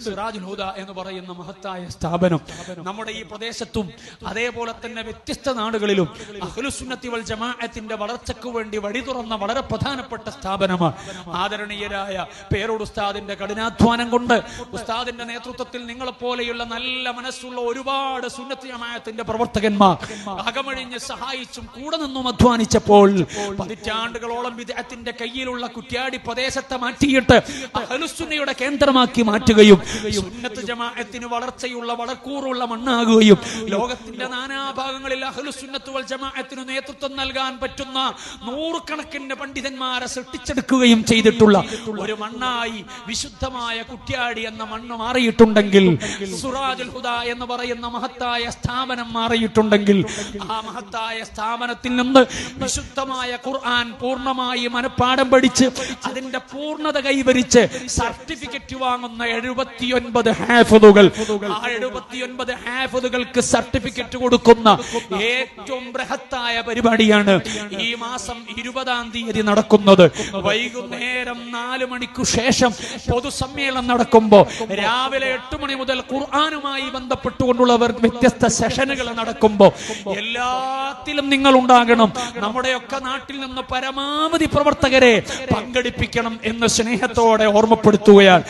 സിറാജുൽ ഹുദ എന്ന് പറയുന്ന മഹത്തായ സ്ഥാപനം നമ്മുടെ ഈ പ്രദേശത്തും അതേപോലെ തന്നെ വ്യത്യസ്ത നാടുകളിലും അഹ്ലുസുന്നത്തി വൽ ജമാഅത്തിന്റെ വളർച്ചയ്ക്ക് വേണ്ടി വഴി തുറന്ന വളരെ പ്രധാനപ്പെട്ട സ്ഥാപനമാണ്. ആദരണീയരായ പേരോട് ഉസ്താദിന്റെ കഠിനാധ്വാനം കൊണ്ട്, ഉസ്താദിന്റെ നേതൃത്വത്തിൽ നിങ്ങളെപ്പോലെയുള്ള നല്ല മനസ്സുള്ള ഒരുപാട് സുന്നത്ത് ജമാഅത്തിന്റെ പ്രവർത്തകന്മാർ അകമഴിഞ്ഞ് സഹായിച്ചും കൂടെ നിന്നും അധ്വാനിച്ചപ്പോൾ പതിറ്റാണ്ടുകളോളം വിദഅത്തിന്റെ കയ്യിലുള്ള കുറ്റ്യാടി പ്രദേശത്തെ മാറ്റിയിട്ട് അഹ്ലുസുന്നയുടെ കേന്ദ്രമാക്കി മാറ്റുകയും സുന്നത്ത് ജമാഅത്തിന് വളർച്ചയുള്ള വളക്കൂറുള്ള മണ്ണാകുകയും ലോകത്തിന്റെ നാനാഭാഗങ്ങളിൽ അഹ്ലുസുന്നത്ത് വൽ ജമാഅത്തിന് നേതൃത്വം നൽകാൻ പറ്റുന്ന നൂറുകണക്കിന് പണ്ഡിതന്മാരെ സൃഷ്ടിച്ചെടുക്കുകയും ചെയ്തിട്ടുള്ള ഒരു മണ്ണായി വിശുദ്ധമായ കുറ്റ്യാടി എന്ന മണ്ണ് മാറിയിട്ടുണ്ടെങ്കിൽ, സിറാജുൽ ഹുദ എന്ന് പറയുന്ന മഹത്തായ സ്ഥാപനം മാറിയിട്ടുണ്ടെങ്കിൽ, ആ മഹത്തായ സ്ഥാപനത്തിൽ നിന്ന് വിശുദ്ധമായ ഖുർആൻ പൂർണ്ണമായി മനഃപ്പാഠം പഠിച്ച് അതിന്റെ പൂർണ്ണത കൈവരിച്ച് സർട്ടിഫിക്കറ്റ് വാങ്ങുന്ന 79 ഹാഫിദുകൾ, ആ 79 ഹാഫിദുകൾക്ക് സർട്ടിഫിക്കറ്റ് കൊടുക്കുന്ന ഏറ്റവും ബൃഹത്തായ പരിപാടിയാണ് ഈ മാസം 20-ാം തീയതി നടക്കുന്നത്. വൈകുന്നേരം 4 മണിക്കു ശേഷം പൊതുസമ്മേളനം നടക്കുമ്പോൾ രാവിലെ 8 മണി മുതൽ ഖുർആനുമായി ബന്ധപ്പെട്ടുകൊണ്ടുള്ള വ്യത്യസ്ത സെഷനുകൾ നടക്കുമ്പോൾ എല്ലാത്തിലും നിങ്ങൾ ഉണ്ടാകണം. നമ്മുടെയൊക്കെ നാട്ടിൽ നിന്ന് പരമാവധി പ്രവർത്തകരെ പങ്കെടുപ്പിക്കണം എന്ന് സ്നേഹത്തോടെ ഓർമ്മപ്പെടുത്തുകയാണ്.